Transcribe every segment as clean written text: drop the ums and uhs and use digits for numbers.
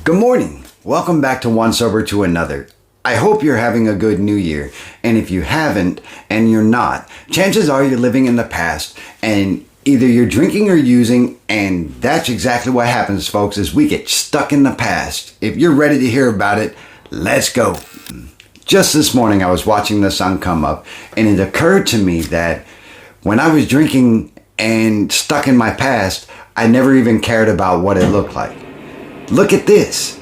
Good morning. Welcome back to One Sober to Another. I hope you're having a good new year. And if you haven't and you're not, chances are you're living in the past and either you're drinking or using, and that's exactly what happens, folks, is we get stuck in the past. If you're ready to hear about it, let's go. Just this morning, I was watching the sun come up, and it occurred to me that when I was drinking and stuck in my past, I never even cared about what it looked like. Look at this.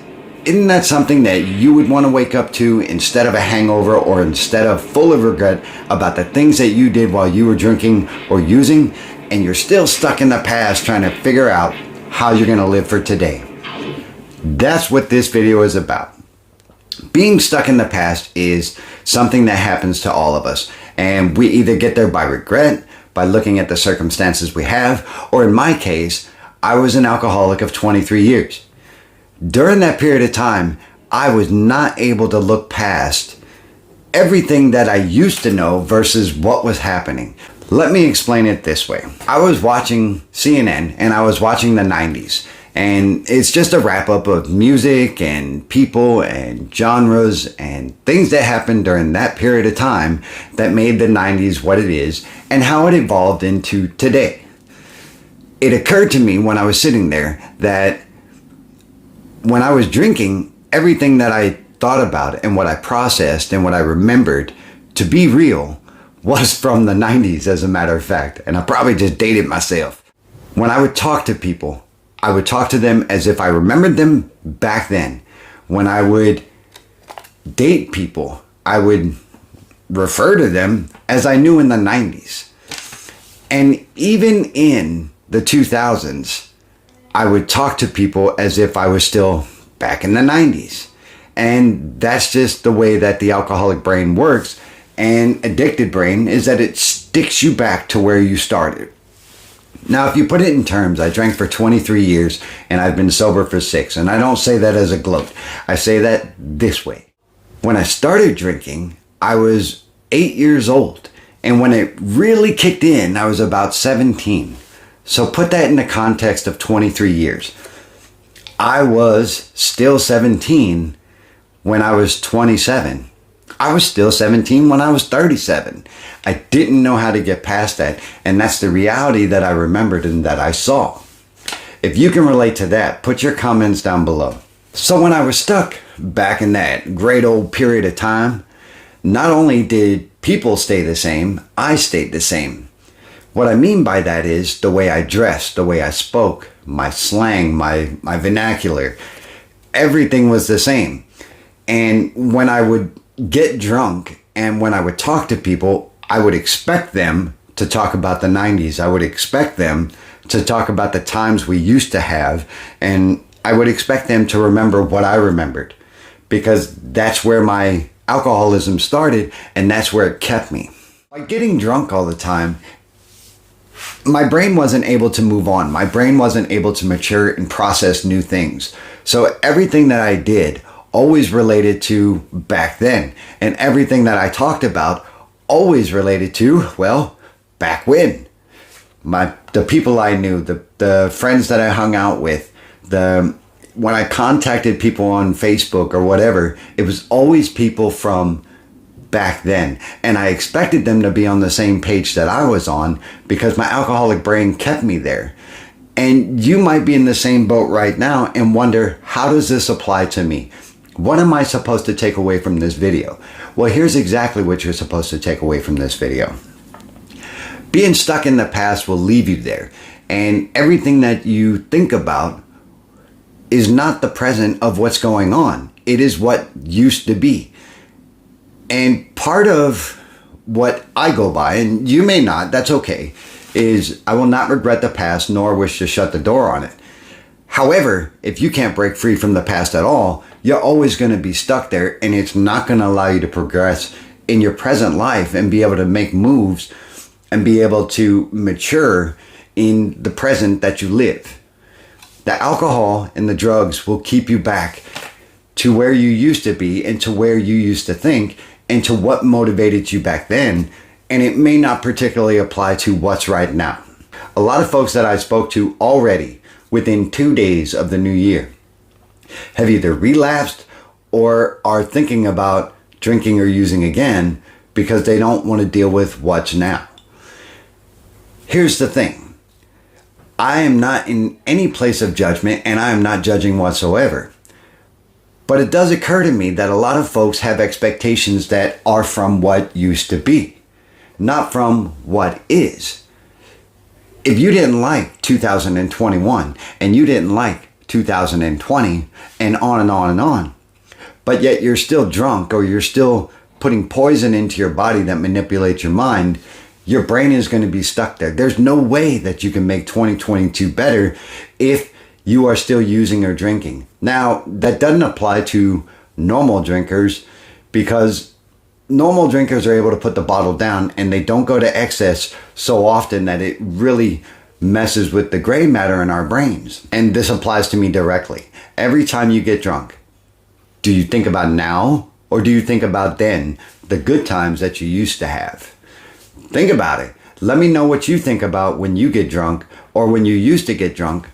Isn't that something that you would want to wake up to instead of a hangover or instead of full of regret about the things that you did while you were drinking or using, and you're still stuck in the past trying to figure out how you're going to live for today? That's what this video is about. Being stuck in the past is something that happens to all of us, and we either get there by regret, by looking at the circumstances we have, or in my case, I was an alcoholic of 23 years. During that period of time, I was not able to look past everything that I used to know versus what was happening. Let me explain it this way. I was watching CNN and I was watching the 90s. And it's just a wrap up of music and people and genres and things that happened during that period of time that made the 90s what it is and how it evolved into today. It occurred to me when I was sitting there that when I was drinking, everything that I thought about and what I processed and what I remembered to be real was from the 90s, as a matter of fact. And I probably just dated myself. When I would talk to people, I would talk to them as if I remembered them back then. When I would date people, I would refer to them as I knew in the 90s. And even in the 2000s, I would talk to people as if I was still back in the 90s. And that's just the way that the alcoholic brain works. And addicted brain is that it sticks you back to where you started. Now, if you put it in terms, I drank for 23 years and I've been sober for 6. And I don't say that as a gloat. I say that this way. When I started drinking, I was 8 years old. And when it really kicked in, I was about 17. So put that in the context of 23 years. I was still 17 when I was 27. I was still 17 when I was 37. I didn't know how to get past that. And that's the reality that I remembered and that I saw. If you can relate to that, put your comments down below. So when I was stuck back in that great old period of time, not only did people stay the same, I stayed the same. What I mean by that is the way I dressed, the way I spoke, my slang, my vernacular, everything was the same. And when I would get drunk and when I would talk to people, I would expect them to talk about the 90s. I would expect them to talk about the times we used to have. And I would expect them to remember what I remembered, because that's where my alcoholism started and that's where it kept me. By getting drunk all the time, my brain wasn't able to move on. My brain wasn't able to mature and process new things. So everything that I did always related to back then. And everything that I talked about always related to, well, back when. The people I knew, the friends that I hung out with, when I contacted people on Facebook or whatever, it was always people from back then. And I expected them to be on the same page that I was on because my alcoholic brain kept me there. And you might be in the same boat right now and wonder, how does this apply to me? What am I supposed to take away from this video? Well, here's exactly what you're supposed to take away from this video. Being stuck in the past will leave you there. And everything that you think about is not the present of what's going on. It is what used to be. And part of what I go by, and you may not, that's okay, is I will not regret the past nor wish to shut the door on it. However, if you can't break free from the past at all, you're always going to be stuck there, and it's not going to allow you to progress in your present life and be able to make moves and be able to mature in the present that you live. The alcohol and the drugs will keep you back to where you used to be and to where you used to think and to what motivated you back then, and it may not particularly apply to what's right now. A lot of folks that I spoke to already within 2 days of the new year have either relapsed or are thinking about drinking or using again because they don't want to deal with what's now. Here's the thing. I am not in any place of judgment, and I am not judging whatsoever. But it does occur to me that a lot of folks have expectations that are from what used to be, not from what is. If you didn't like 2021 and you didn't like 2020 and on and on and on, but yet you're still drunk or you're still putting poison into your body that manipulates your mind, your brain is going to be stuck there. There's no way that you can make 2022 better if you are still using or drinking. Now, that doesn't apply to normal drinkers because normal drinkers are able to put the bottle down and they don't go to excess so often that it really messes with the gray matter in our brains. And this applies to me directly. Every time you get drunk, do you think about now or do you think about then, the good times that you used to have? Think about it. Let me know what you think about when you get drunk or when you used to get drunk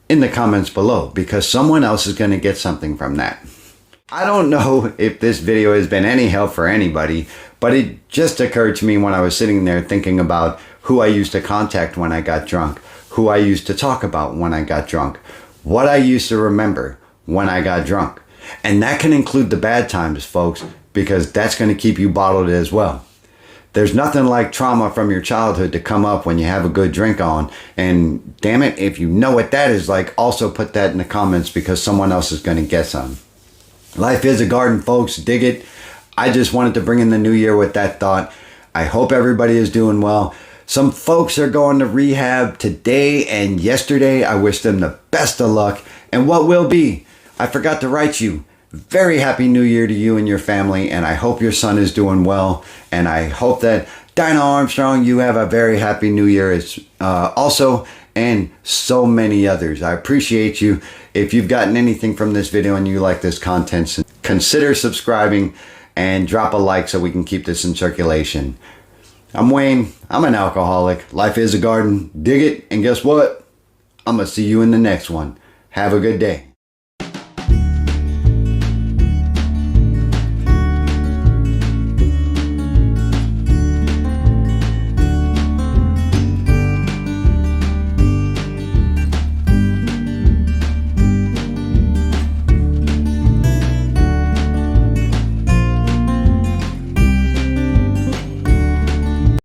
in the comments below, because someone else is going to get something from that. I don't know if this video has been any help for anybody, but it just occurred to me when I was sitting there thinking about who I used to contact when I got drunk, who I used to talk about when I got drunk, what I used to remember when I got drunk. And that can include the bad times, folks, because that's going to keep you bottled as well. There's nothing like trauma from your childhood to come up when you have a good drink on. And damn it, if you know what that is like, also put that in the comments because someone else is going to get some. Life is a garden, folks. Dig it. I just wanted to bring in the new year with that thought. I hope everybody is doing well. Some folks are going to rehab today and yesterday. I wish them the best of luck. And what will be, I forgot to write you, very happy new year to you and your family. And I hope your son is doing well. And I hope that Dinah Armstrong, you have a very happy new year also, and so many others. I appreciate you. If you've gotten anything from this video and you like this content, consider subscribing and drop a like so we can keep this in circulation. I'm Wayne. I'm an alcoholic. Life is a garden. Dig it. And guess what? I'm going to see you in the next one. Have a good day.